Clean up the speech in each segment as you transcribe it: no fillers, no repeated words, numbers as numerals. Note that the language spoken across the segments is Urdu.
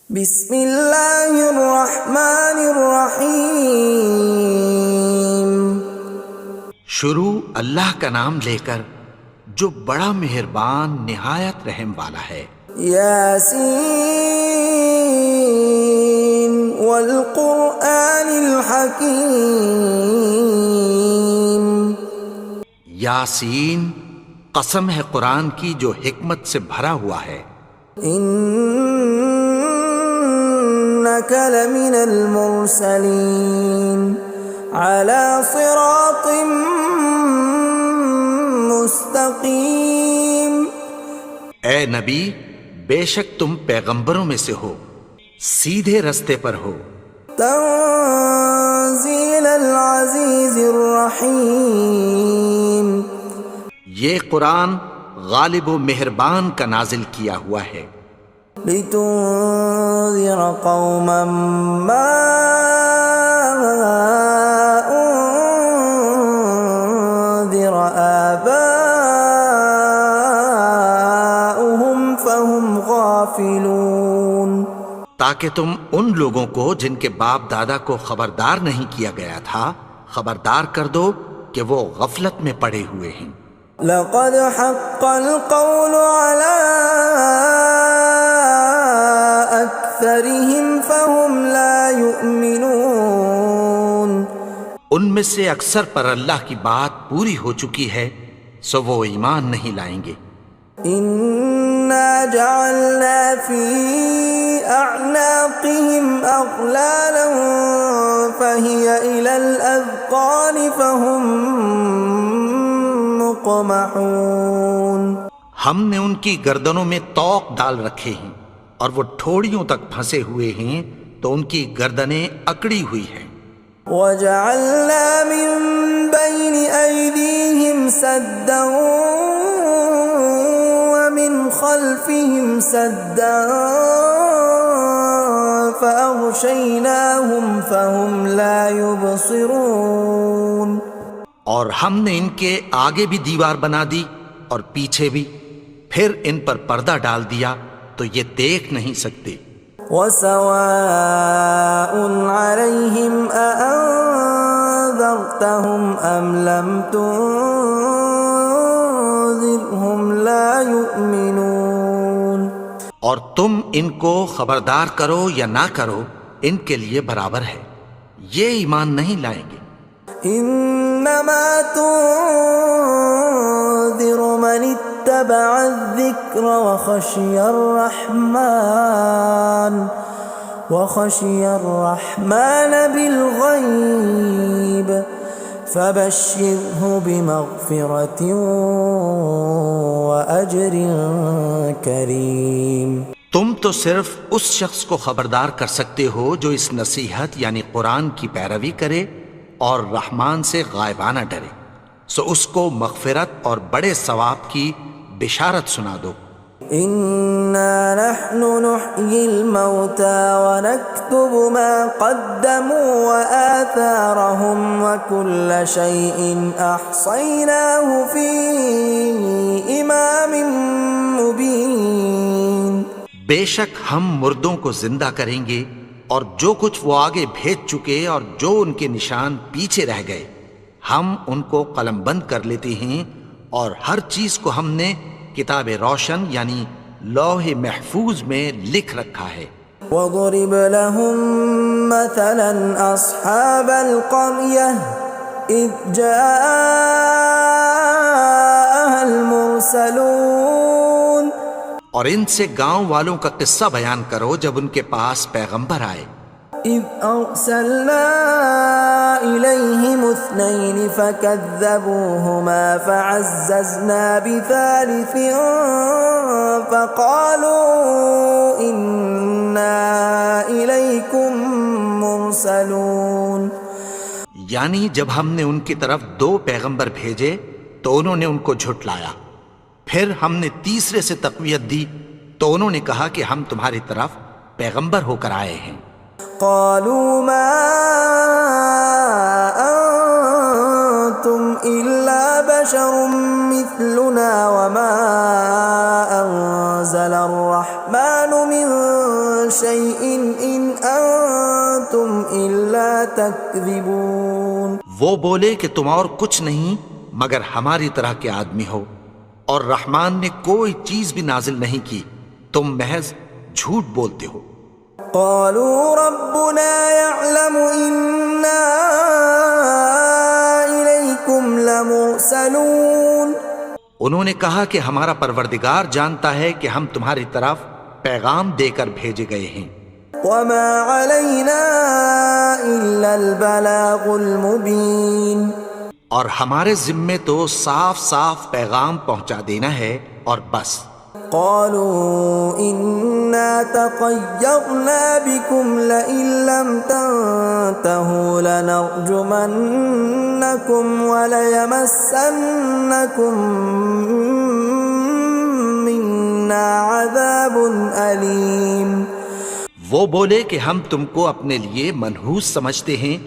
بسم اللہ الرحمن الرحیم۔ شروع اللہ کا نام لے کر جو بڑا مہربان نہایت رحم والا ہے۔ یاسین والقرآن الحکیم۔ یاسین، قسم ہے قرآن کی جو حکمت سے بھرا ہوا ہے۔ انک لمن المرسلین علی صراط مستقیم۔ اے نبی، بے شک تم پیغمبروں میں سے ہو، سیدھے رستے پر ہو۔ تنزیل العزیز الرحیم۔ یہ قرآن غالب و مہربان کا نازل کیا ہوا ہے۔ لتنذر قوما ما انذر آباؤهم فهم غافلون۔ تاکہ تم ان لوگوں کو جن کے باپ دادا کو خبردار نہیں کیا گیا تھا خبردار کر دو کہ وہ غفلت میں پڑے ہوئے ہیں۔ لقد حق القول على أكثرهم فهم لا يؤمنون۔ ان میں سے اکثر پر اللہ کی بات پوری ہو چکی ہے سو وہ ایمان نہیں لائیں گے۔ إنا جعلنا في أعناقهم أغلالا فهي إلى الأذقان فهم مقمحون۔ ہم نے ان کی گردنوں میں طوق ڈال رکھے ہیں اور وہ ٹھوڑیوں تک پھنسے ہوئے ہیں تو ان کی گردنیں اکڑی ہوئی ہیں۔ وَجَعَلْنَا مِن بَيْنِ أَيْدِيهِمْ سَدًّا وَمِنْ خَلْفِهِمْ سَدًّا فَأَغْشَيْنَاهُمْ فَهُمْ لَا يُبْصِرُونَ۔ اور ہم نے ان کے آگے بھی دیوار بنا دی اور پیچھے بھی، پھر ان پر پردہ ڈال دیا تو یہ دیکھ نہیں سکتے۔ وَسَوَاءٌ عَلَيْهِمْ أَأَنذَرْتَهُمْ أَمْ لَمْ تُنذِرْهُمْ لَا يُؤْمِنُونَ۔ اور تم ان کو خبردار کرو یا نہ کرو ان کے لیے برابر ہے، یہ ایمان نہیں لائیں گے۔ انما تنذر من اتبع الذکر وخشی الرحمن بالغیب فبشرہ بمغفرۃ واجر کریم۔ تم تو صرف اس شخص کو خبردار کر سکتے ہو جو اس نصیحت یعنی قرآن کی پیروی کرے اور رحمان سے غائبانہ ڈرے، سو اس کو مغفرت اور بڑے ثواب کی بشارت سنا دو۔ اِنَّا نَحْنُ نُحْيِي الْمَوْتَى وَنَكْتُبُ مَا قَدَّمُوا وَآثَارَهُمْ وَكُلَّ شَيْءٍ أَحْصَيْنَاهُ فِي إِمَامٍ مُبِينٍ۔ بے شک ہم مردوں کو زندہ کریں گے اور جو کچھ وہ آگے بھیج چکے اور جو ان کے نشان پیچھے رہ گئے ہم ان کو قلم بند کر لیتے ہیں، اور ہر چیز کو ہم نے کتاب روشن یعنی لوح محفوظ میں لکھ رکھا ہے۔ وَضُرِبْ لَهُم مَّثَلًا أَصْحَابَ الْقَرْيَةِ إِذْ جَاءَهَا الْمُرْسَلُونَ۔ اور ان سے گاؤں والوں کا قصہ بیان کرو جب ان کے پاس پیغمبر آئے۔ إِذْ أَرْسَلْنَا إِلَيْهِمُ اثْنَيْنِ فَكَذَّبُوهُمَا فَعَزَّزْنَا بِثَالِثٍ فَقَالُوا إِنَّا إِلَيْكُمْ مُرْسَلُونَ۔ یعنی جب ہم نے ان کی طرف دو پیغمبر بھیجے تو انہوں نے ان کو جھٹلایا، پھر ہم نے تیسرے سے تقویت دی تو انہوں نے کہا کہ ہم تمہاری طرف پیغمبر ہو کر آئے ہیں۔ قالوا ما أنتم إلا بشر مثلنا وما أنزل الرحمن من شيء إن أنتم إلا تكذبون. وہ بولے کہ تم اور کچھ نہیں مگر ہماری طرح کے آدمی ہو، اور رحمان نے کوئی چیز بھی نازل نہیں کی، تم محض جھوٹ بولتے ہو. قالوا ربنا يعلم إنا إليكم لمرسلون. انہوں نے کہا کہ ہمارا پروردگار جانتا ہے کہ ہم تمہاری طرف پیغام دے کر بھیجے گئے ہیں. وما علينا إلا البلاغ المبين. اور ہمارے ذمے تو صاف صاف پیغام پہنچا دینا ہے اور بس. قالوا إنا تطيرنا بكم لئن لم تنتهوا لنرجمنكم وليمسنكم منا عذاب أليم. وہ بولے کہ ہم تم کو اپنے لیے منحوس سمجھتے ہیں،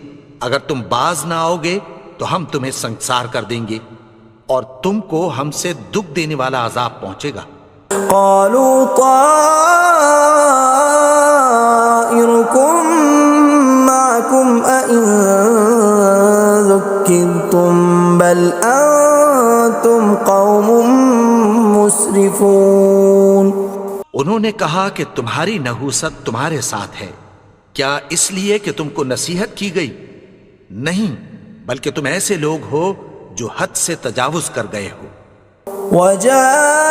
اگر تم باز نہ آؤ گے تو ہم تمہیں سنسار کر دیں گے اور تم کو ہم سے دکھ دینے والا عذاب پہنچے گا. قالوا طائركم معكم أئن ذكرتم بل أنتم قوم مسرفون. انہوں نے کہا کہ تمہاری نحوست تمہارے ساتھ ہے، کیا اس لیے کہ تم کو نصیحت کی گئی؟ نہیں، بلکہ تم ایسے لوگ ہو جو حد سے تجاوز کر گئے ہو. وجاء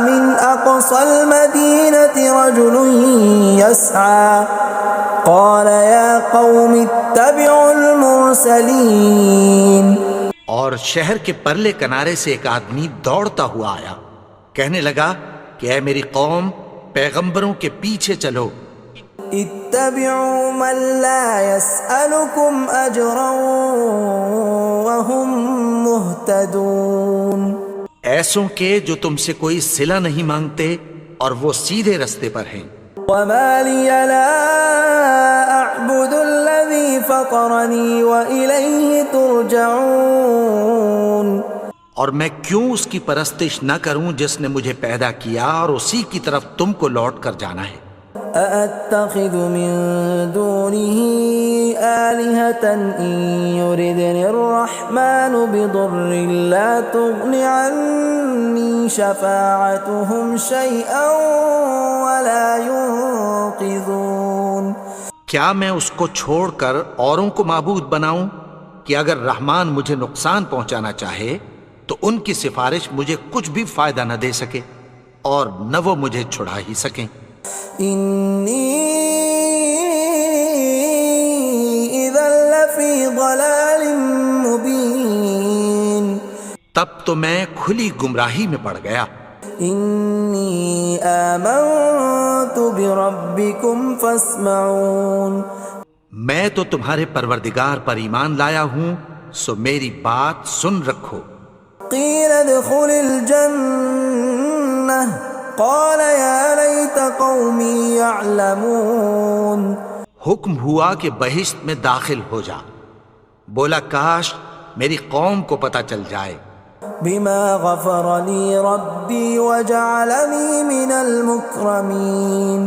من أقصى المدينة رجل يسعى قال يا قوم اتبعوا المرسلين. اور شہر کے پرلے کنارے سے ایک آدمی دوڑتا ہوا آیا، کہنے لگا کہ اے میری قوم، پیغمبروں کے پیچھے چلو. اتبعوا من لا يسألكم أجرا وهم مهتدون. ایسوں کے جو تم سے کوئی صلہ نہیں مانگتے اور وہ سیدھے رستے پر ہیں. وما لي لا أعبد الذي فطرني وإليه ترجعون. اور میں کیوں اس کی پرستش نہ کروں جس نے مجھے پیدا کیا اور اسی کی طرف تم کو لوٹ کر جانا ہے. أأتخذ من دونه آلهة إن يردني الرحمن بضر لا تغن عني شفاعتهم شيئا ولا ينقذون. کیا میں اس کو چھوڑ کر اوروں کو معبود بناؤں کہ اگر رحمان مجھے نقصان پہنچانا چاہے تو ان کی سفارش مجھے کچھ بھی فائدہ نہ دے سکے اور نہ وہ مجھے چھڑا ہی سکیں. إني إذا لفي ضلال مبين. تب تو میں کھلی گمراہی میں پڑ گیا. إني آمنت بربكم فاسمعون. میں تو تمہارے پروردگار پر ایمان لایا ہوں، سو میری بات سن رکھو. قيل ادخل الجنة قال يا ليت قومي يعلمون. حکم ہوا کہ بہشت میں داخل ہو جا. بولا کاش میری قوم کو پتہ چل جائے. بما غفر لي ربي وجعلني من المكرمين.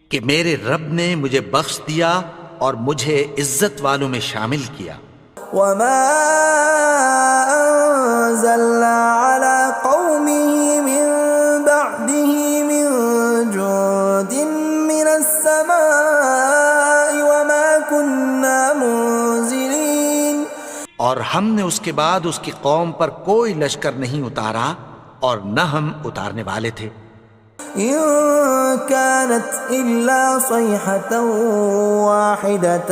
کہ میرے رب نے مجھے بخش دیا اور مجھے عزت والوں میں شامل کیا. وما أنزلنا على قومه من بعده من جند من السماء وما كنا منزلين. اور ہم نے اس کے بعد اس کی قوم پر کوئی لشکر نہیں اتارا اور نہ ہم اتارنے والے تھے. إن كانت إلا صيحة واحدة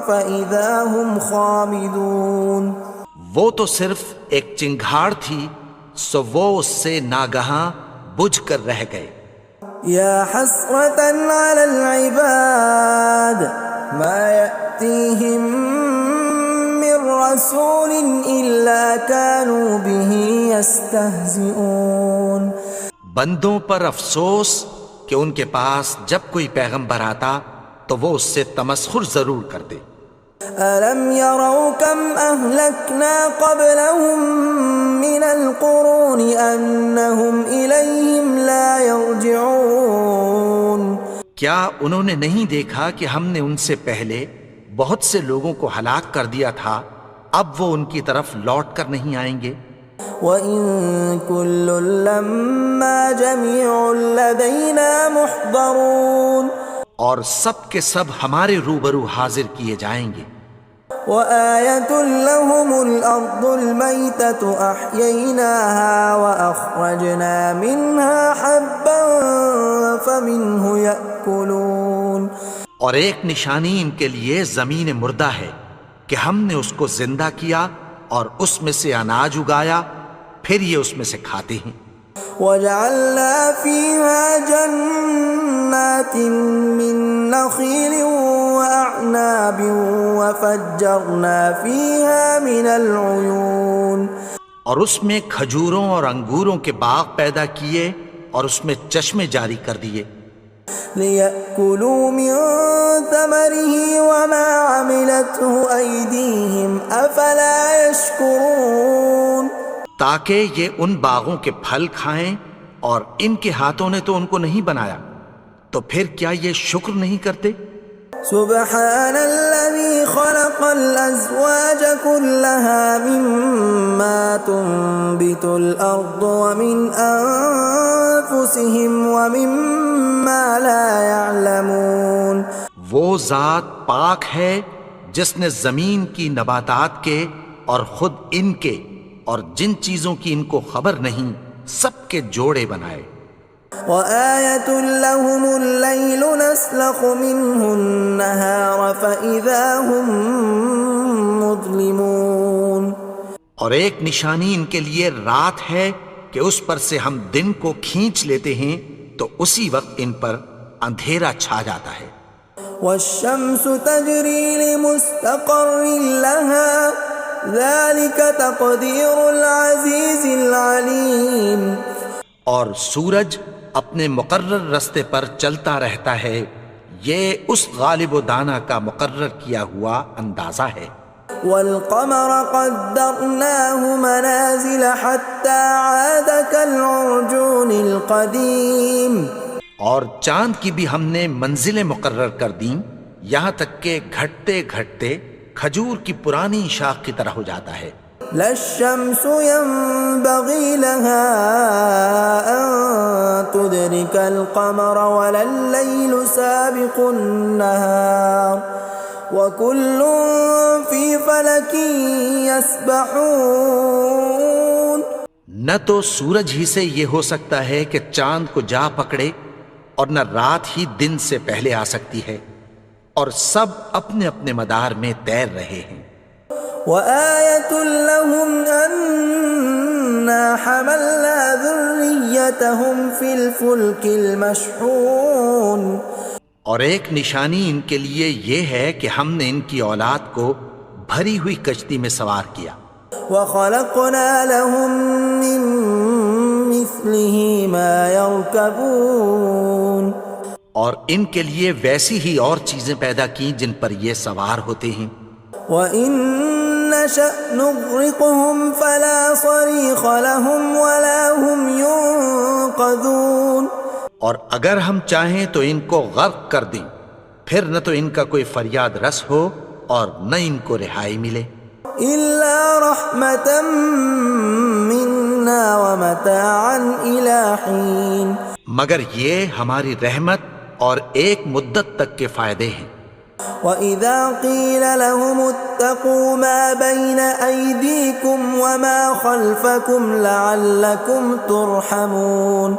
فإذا هم خامدون. وہ تو صرف ایک چنگھاڑ تھی، سو وہ اس سے ناگہاں بجھ کر رہ گئے. يا حسرة على العباد ما يأتيهم من رسول إلا كانوا به يستهزئون. بندوں پر افسوس کہ ان کے پاس جب کوئی پیغمبر آتا تو وہ اس سے تمسخر ضرور کرتے. ألم يروا كم أهلكنا قبلهم من القرون أنهم إليهم لا يرجعون کیا انہوں نے نہیں دیکھا کہ ہم نے ان سے پہلے بہت سے لوگوں کو ہلاک کر دیا تھا، اب وہ ان کی طرف لوٹ کر نہیں آئیں گے؟ وَإِن كُلٌّ لَّمَّا جَمِيعٌ لَّدَيْنَا مُحْضَرُونَ اور سب کے سب ہمارے روبرو حاضر کیے جائیں گے۔ وَآيَةٌ لَّهُمُ الْأَرْضُ الْمَيْتَةُ أَحْيَيْنَاهَا وَأَخْرَجْنَا مِنْهَا حَبًّا فَمِنْهُ يَأْكُلُونَ اور ایک نشانی ان کے لیے زمین مردہ ہے کہ ہم نے اس کو زندہ کیا اور اس میں سے اناج اگایا، پھر یہ اس میں سے کھاتے ہیں۔ وَجَعَلْنَا فِيهَا جَنَّاتٍ مِّن نَّخِيلٍ وَأَعْنَابٍ وَفَجَّرْنَا فِيهَا مِنَ الْعُيُونِ اور اس میں کھجوروں اور انگوروں کے باغ پیدا کیے اور اس میں چشمے جاری کر دیے، لِيَأْكُلُوا مِن ثَمَرِهِ وَمَا عَمِلَتْهُ أَيْدِيهِمْ أَفَلَا يَشْكُرُونَ تاکہ یہ ان باغوں کے پھل کھائیں، اور ان کے ہاتھوں نے تو ان کو نہیں بنایا، تو پھر کیا یہ شکر نہیں کرتے؟ سبحان الذي خلق الأزواج كلها مما تنبت الأرض ومن أنفسهم ومما لا يعلمون وہ ذات پاک ہے جس نے زمین کی نباتات کے اور خود ان کے اور جن چیزوں کی ان کو خبر نہیں سب کے جوڑے بنائے۔ وَآيَةٌ لَّهُمُ اللَّيْلُ نَسْلَخُ مِنْهُ النَّهَارَ فَإِذَا هُمْ مُظْلِمُونَ اور ایک نشانی ان کے لیے رات ہے کہ اس پر سے ہم دن کو کھینچ لیتے ہیں تو اسی وقت ان پر اندھیرا چھا جاتا ہے۔ وَالشَّمْسُ تَجْرِي لِمُسْتَقَرٍّ لَّهَا ذَلِكَ تَقْدِيرُ الْعَزِيزِ الْعَلِيمِ اور سورج اپنے مقرر رستے پر چلتا رہتا ہے، یہ اس غالب و دانا کا مقرر کیا ہوا اندازہ ہے۔ وَالْقَمَرَ قَدَّرْنَاهُ مَنَازِلَ حَتَّى عَادَ كَالْعُرْجُونِ الْقَدِيمِ اور چاند کی بھی ہم نے منزلیں مقرر کر دیں، یہاں تک کہ گھٹتے گھٹتے کھجور کی پرانی شاخ کی طرح ہو جاتا ہے۔ لا الشمس ينبغي لها أن تدرك القمر ولا الليل سابق النهار وكل في فلك يسبحون نہ تو سورج ہی سے یہ ہو سکتا ہے کہ چاند کو جا پکڑے، اور نہ رات ہی دن سے پہلے آ سکتی ہے، اور سب اپنے اپنے مدار میں تیر رہے ہیں۔ وَآيَةٌ لَّهُمْ أَنَّا حَمَلْنَا ذُرِّيَّتَهُمْ فِي الْفُلْكِ الْمَشْحُونِ اور ایک نشانی ان کے لیے یہ ہے کہ ہم نے ان کی اولاد کو بھری ہوئی کشتی میں سوار کیا۔ وَخَلَقْنَا لَهُم مِّن مِّثْلِهِ مَا يَرْكَبُونَ اور ان کے لیے ویسی ہی اور چیزیں پیدا کی جن پر یہ سوار ہوتے ہیں۔ وَإِن نَّشَأْ نُغْرِقْهُمْ فَلَا صَرِيخَ لَهُمْ وَلَا هُمْ يُنقَذُونَ اور اگر ہم چاہیں تو ان کو غرق کر دیں، پھر نہ تو ان کا کوئی فریاد رس ہو اور نہ ان کو رہائی ملے۔ إِلَّا رَحْمَةً مِّنَّا وَمَتَاعًا إِلَىٰ حِينٍ مگر یہ ہماری رحمت اور ایک مدت تک کے فائدے ہیں۔ وَإِذَا قِيلَ لَهُمُ اتَّقُوا مَا بَيْنَ أَيْدِيكُمْ وَمَا خَلْفَكُمْ لَعَلَّكُمْ تُرْحَمُونَ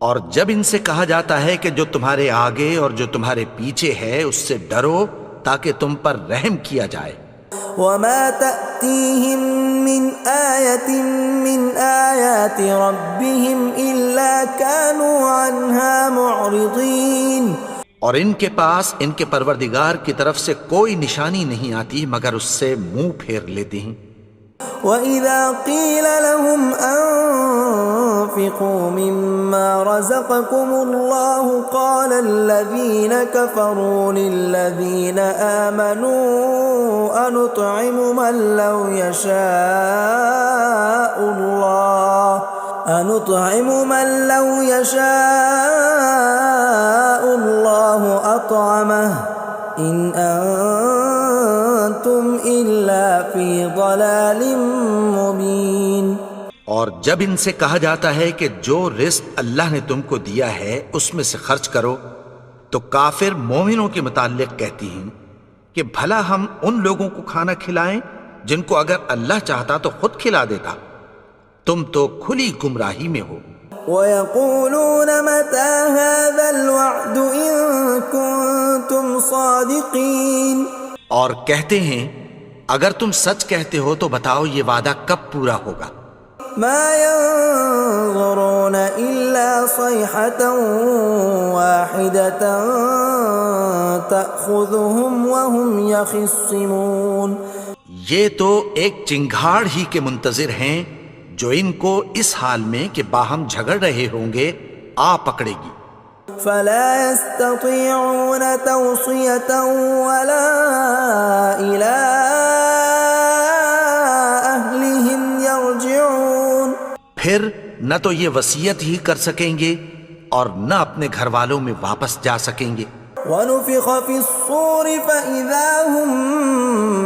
اور جب ان سے کہا جاتا ہے کہ جو تمہارے آگے اور جو تمہارے پیچھے ہے اس سے ڈرو تاکہ تم پر رحم کیا جائے۔ وَمَا تَأْتِيهِم مِّنْ آيَةٍ مِّنْ آيَاتِ رَبِّهِمْ إِلَّا كَانُوا عَنْهَا مُعْرِضِينَ اور ان کے پاس ان کے پروردگار کی طرف سے کوئی نشانی نہیں آتی مگر اس سے منہ پھیر لیتے ہیں۔ وَإِذَا قِيلَ لَهُمْ وأنفقوا مما رزقكم الله قال الذين كفروا للذين آمنوا أنطعم من لو يشاء الله أطعمه إن أنتم إلا في ضلال مبين۔ اور جب ان سے کہا جاتا ہے کہ جو رزق اللہ نے تم کو دیا ہے اس میں سے خرچ کرو، تو کافر مومنوں کے متعلق کہتی ہیں کہ بھلا ہم ان لوگوں کو کھانا کھلائیں جن کو اگر اللہ چاہتا تو خود کھلا دیتا، تم تو کھلی گمراہی میں ہو۔ وَيَقُولُونَ مَتَى هَذَا الْوَعْدُ إِن كُنتُمْ صَادِقِينَ، اور کہتے ہیں اگر تم سچ کہتے ہو تو بتاؤ یہ وعدہ کب پورا ہوگا۔ مَا يَنظُرُونَ إِلَّا صَيْحَةً وَاحِدَةً تَأْخُذُهُمْ وَهُمْ يَخِصِّمُونَ، یہ تو ایک چنگھاڑ ہی کے منتظر ہیں جو ان کو اس حال میں کہ باہم جھگڑ رہے ہوں گے آ پکڑے گی۔ فَلَا يَسْتَطِيعُونَ تَوْصِيَةً وَلَا إِلَىٰ أَهْلِهِمْ يَرْجِعُونَ، پھر نہ تو یہ وصیت ہی کر سکیں گے اور نہ اپنے گھر والوں میں واپس جا سکیں گے۔ وَنُفِخَ فِي الصُّورِ فَإِذَا هُم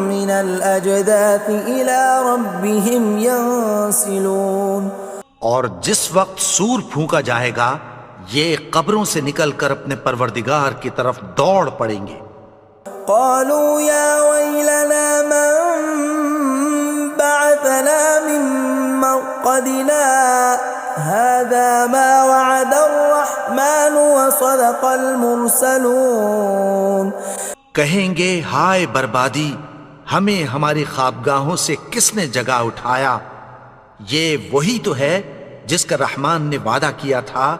مِّنَ الْأَجْدَاثِ إِلَىٰ رَبِّهِمْ يَنسِلُونَ، اور جس وقت سور پھونکا جائے گا یہ قبروں سے نکل کر اپنے پروردگار کی طرف دوڑ پڑیں گے۔ قالوا يا ويلنا من بعثنا من مرقدنا هذا ما وعد الرحمن وصدق المرسلون، کہیں گے ہائے بربادی، ہمیں ہماری خوابگاہوں سے کس نے جگا اٹھایا، یہ وہی تو ہے جس کا رحمان نے وعدہ کیا تھا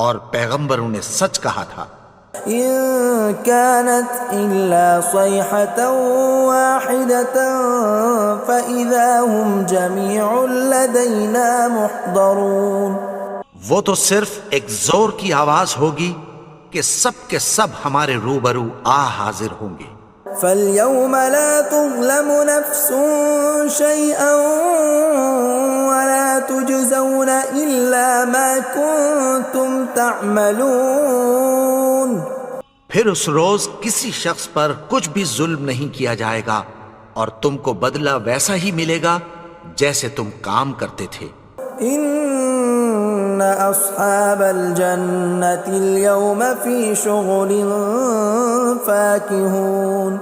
اور پیغمبروں نے سچ کہا تھا۔ إن كانت إلا صيحة واحدة فإذا هم جميع لدينا محضرون، وہ تو صرف ایک زور کی آواز ہوگی کہ سب کے سب ہمارے روبرو آ حاضر ہوں گے۔ فاليوم لا تظلم نفس شيئا ولا تجزون إلا ما كنتم تعملون، پھر اس روز کسی شخص پر کچھ بھی ظلم نہیں کیا جائے گا اور تم کو بدلہ ویسا ہی ملے گا جیسے تم کام کرتے تھے۔ ان اصحاب الجنة اليوم في شغل فاكهون،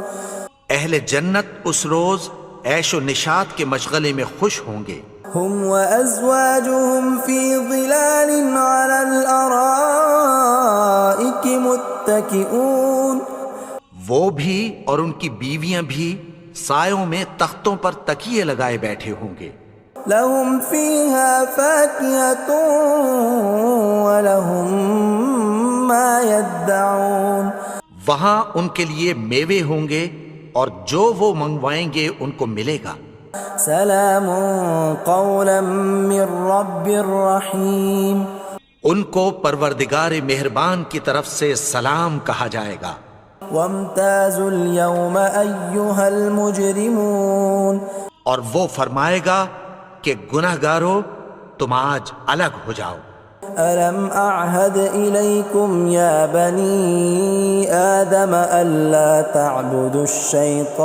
اہل جنت اس روز عیش و نشاط کے مشغلے میں خوش ہوں گے۔ هم وازواجهم في ظلال على الارائك متكئون، وہ بھی اور ان کی بیویاں بھی سایوں میں تختوں پر تکیے لگائے بیٹھے ہوں گے۔ لهم فيها فاكهة ولهم ما يدعون، وہاں ان کے لیے میوے ہوں گے اور جو وہ منگوائیں گے ان کو ملے گا۔ سلام قولا من رب رحیم، ان کو پروردگار مہربان کی طرف سے سلام کہا جائے گا۔ وامتازوا اليوم ایھا المجرمون، اور وہ فرمائے گا کہ گنہگارو تم آج الگ ہو جاؤ۔ ألم أعهد إليكم يا بني آدم ألا تعبدوا الشيطان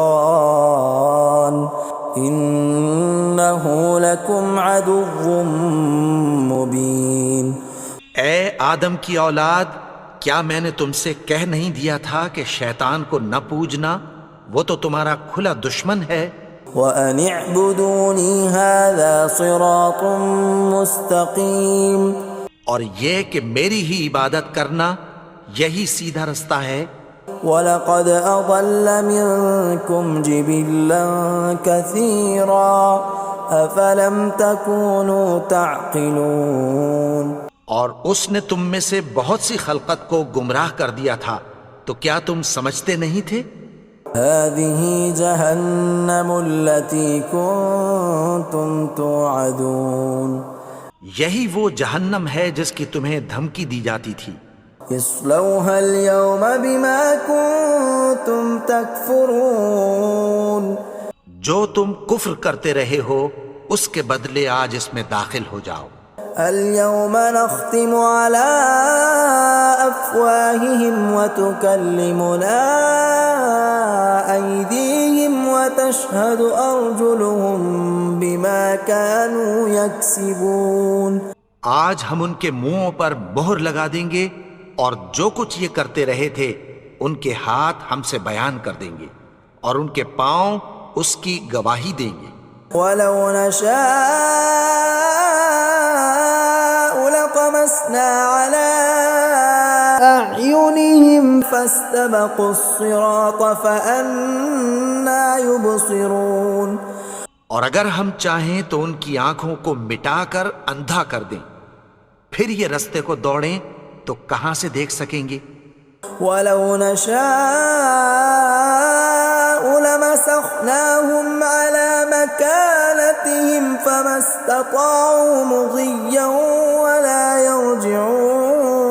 إنه لكم عدو مبين۔ اے آدم کی اولاد، کیا میں نے تم سے کہہ نہیں دیا تھا کہ شیطان کو نہ پوجنا، وہ تو تمہارا کھلا دشمن ہے۔ وَأَنِ اعْبُدُونِي هَذَا صِرَاطٌ مُسْتَقِيمٌ، اور یہ کہ میری ہی عبادت کرنا یہی سیدھا رستہ ہے۔ وَلَقَدْ أَضَلَّ مِنْكُمْ جِبِلًّا كَثِيرًا أَفَلَمْ تَكُونُوا تَعْقِلُونَ، اور اس نے تم میں سے بہت سی خلقت کو گمراہ کر دیا تھا، تو کیا تم سمجھتے نہیں تھے؟ هَذِهِ جَهَنَّمُ الَّتِي كُنْتُمْ تُوعَدُونَ، یہی وہ جہنم ہے جس کی تمہیں دھمکی دی جاتی تھی. اصلوها اليوم بما كنتم تكفرون. جو تم کفر کرتے رہے ہو اس کے بدلے آج اس میں داخل ہو جاؤ. اليوم نختم على أفواههم وتكلمنا أيديهم وتشهد أرجلهم بما كانوا يكسبون. آج ہم ان کے منہوں پر مہر لگا دیں گے اور جو کچھ یہ کرتے رہے تھے ان کے ہاتھ ہم سے بیان کر دیں گے اور ان کے پاؤں اس کی گواہی دیں گے. ولو نشاء لطمسنا على أعينهم فاستبقوا الصراط فأنى يبصرون. اور اگر ہم چاہیں تو ان کی آنکھوں کو مٹا کر اندھا کر دیں، پھر یہ رستے کو دوڑیں تو کہاں سے دیکھ سکیں گے. ولو نشاء لمسخناهم على مكانتهم فما استطاعوا مضيا ولا يرجعون.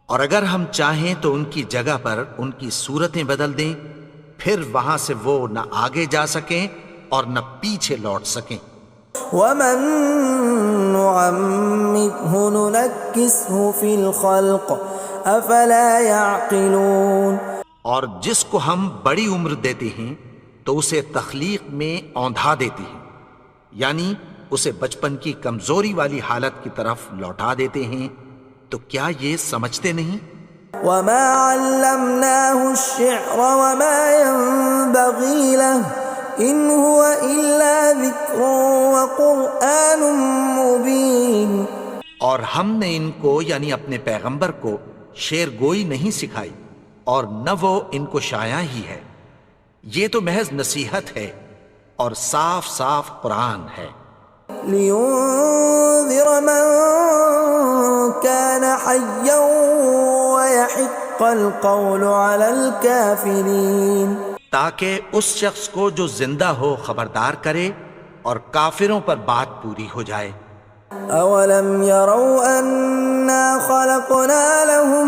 اور اگر ہم چاہیں تو ان کی جگہ پر ان کی صورتیں بدل دیں، پھر وہاں سے وہ نہ آگے جا سکیں اور نہ پیچھے لوٹ سکیں. ومن نعمره ننكسه في الخلق افلا يعقلون. اور جس کو ہم بڑی عمر دیتے ہیں تو اسے تخلیق میں اوندھا دیتے ہیں، یعنی اسے بچپن کی کمزوری والی حالت کی طرف لوٹا دیتے ہیں. تو کیا یہ سمجھتے نہیں؟ وما علمناه الشعر وما ينبغي له ان هو الا ذکر وقرآن مبین. اور ہم نے ان کو یعنی اپنے پیغمبر کو شعر گوئی نہیں سکھائی اور نہ وہ ان کو شایع ہی ہے، یہ تو محض نصیحت ہے اور صاف صاف قرآن ہے. لینذر من كان حیا ويحق القول على الكافرین. تاکہ اس شخص کو جو زندہ ہو خبردار کرے اور کافروں پر بات پوری ہو جائے. اولم يروا انا خلقنا لهم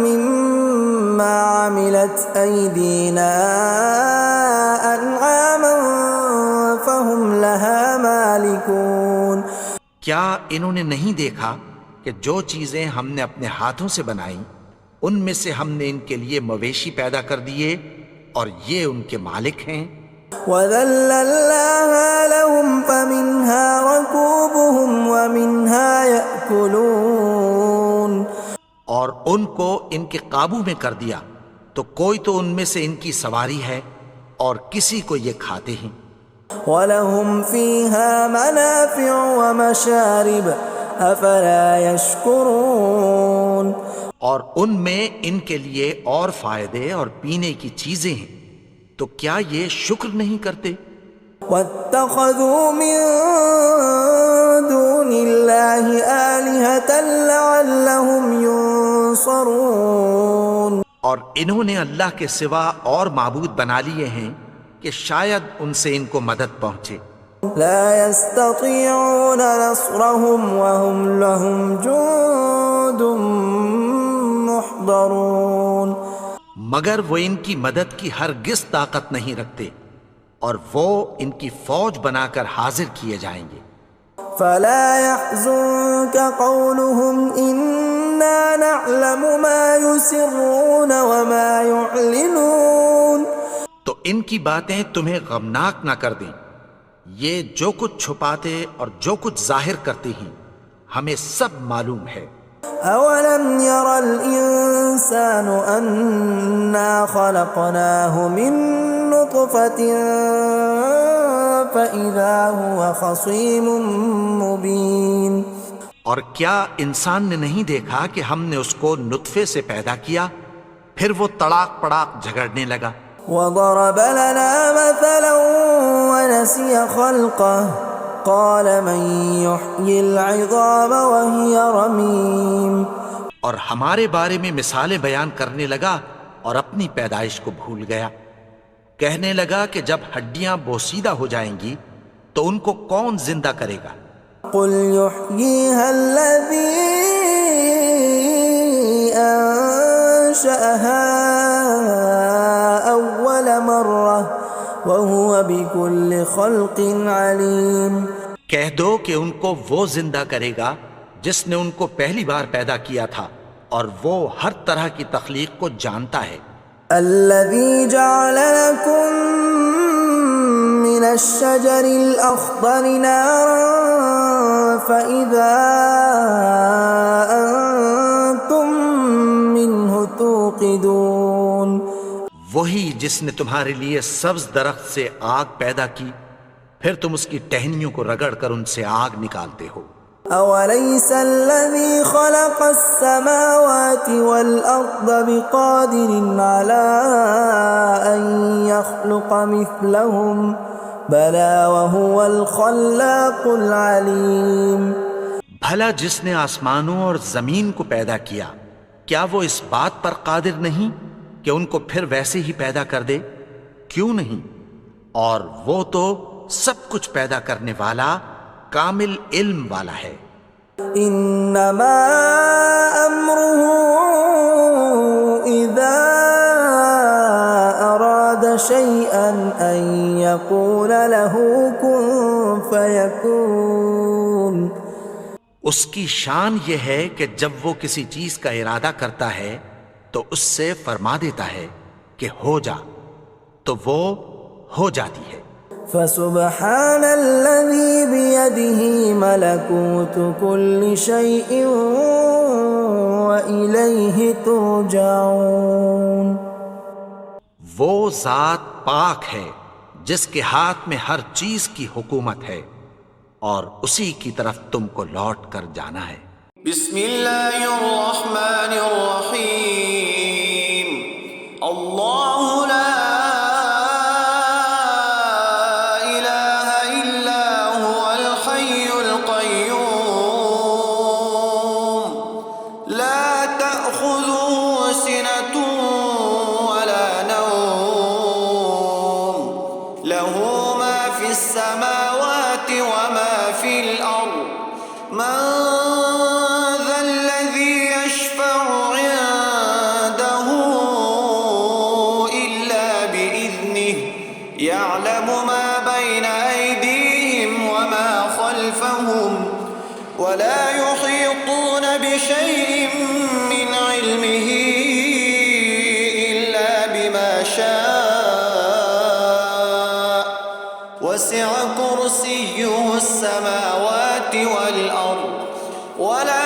مما عملت ايدينا انعاما فهم لها مالكون. کیا انہوں نے نہیں دیکھا کہ جو چیزیں ہم نے اپنے ہاتھوں سے بنائیں ان میں سے ہم نے ان کے لیے مویشی پیدا کر دیے اور یہ ان کے مالک ہیں. وَذَلَّلْنَاهَا لَهُمْ فَمِنْهَا رَكُوبُهُمْ وَمِنْهَا يَأْكُلُونَ. اور ان کو ان کے قابو میں کر دیا تو کوئی تو ان میں سے ان کی سواری ہے اور کسی کو یہ کھاتے ہیں. وَلَهُمْ فِيهَا مَنَافِعُ وَمَشَارِبُ أَفَلَا يَشْكُرُونَ. اور ان میں ان کے لیے اور فائدے اور پینے کی چیزیں ہیں، تو کیا یہ شکر نہیں کرتے؟ وَاتَّخَذُوا مِن دُونِ اللَّهِ آلِهَةً لَعَلَّهُمْ يُنصَرُونَ. اور انہوں نے اللہ کے سوا اور معبود بنا لیے ہیں کہ شاید ان سے ان کو مدد پہنچے. لا يستطيعون نصرهم وهم لهم جند محضرون. مگر وہ ان کی مدد کی ہرگز طاقت نہیں رکھتے اور وہ ان کی فوج بنا کر حاضر کیے جائیں گے. فلا يحزنك قولهم إنا نعلم ما يسرون وما يعلنون. تو ان کی باتیں تمہیں غمناک نہ کر دیں، یہ جو کچھ چھپاتے اور جو کچھ ظاہر کرتے ہیں ہمیں سب معلوم ہے. اولم ير الانسان انا خلقناه من نطفة فاذا هو خصيم مبين. اور کیا انسان نے نہیں دیکھا کہ ہم نے اس کو نطفے سے پیدا کیا پھر وہ تڑاک پڑاک جھگڑنے لگا. وضرب لنا مثلا ونسي خلقه قال من يحيي العظام وهي رميم. اور ہمارے بارے میں مثالیں بیان کرنے لگا اور اپنی پیدائش کو بھول گیا. کہنے لگا کہ جب ہڈیاں بوسیدہ ہو جائیں گی تو ان کو کون زندہ کرے گا قل يحييها الذي أنشأها أول مرة وهو بكل خلق عليم. کہہ دو کہ ان کو وہ زندہ کرے گا جس نے ان کو پہلی بار پیدا کیا تھا اور وہ ہر طرح کی تخلیق کو جانتا ہے. الذي جعل لكم من الشجر الأخضر نارا فإذا أنتم منه توقدون. وہی جس نے تمہارے لیے سبز درخت سے آگ پیدا کی پھر تم اس کی ٹہنیوں کو رگڑ کر ان سے آگ نکالتے ہو. أوليس الذي خلق السماوات والأرض بقادر على أن يخلق مثلهم بلى وهو الخلاق العليم. بھلا جس نے آسمانوں اور زمین کو پیدا کیا کیا وہ اس بات پر قادر نہیں کہ ان کو پھر ویسے ہی پیدا کر دے؟ کیوں نہیں؟ اور وہ تو سب کچھ پیدا کرنے والا کامل علم والا ہے. انما امره اذا اراد شيئا ان يقول له كن فيكون. اس کی شان یہ ہے کہ جب وہ کسی چیز کا ارادہ کرتا ہے تو اس سے فرما دیتا ہے کہ ہو جا تو وہ ہو جاتی ہے. فسبحان الذي بيده ملكوت كل شيء وإليه ترجعون. وہ ذات پاک ہے جس کے ہاتھ میں ہر چیز کی حکومت ہے اور اسی کی طرف تم کو لوٹ کر جانا ہے. بسم اللہ الرحمن الرحیم. اللہ لا السماوات وما في الأرض من ذا الذي يشفع عنده إلا بإذنه يعلم ما بين أيديهم وما خلفهم ولا يحيطون بشيء من علمه إلا بما شاء وسع كرسيه السماوات والأرض ولا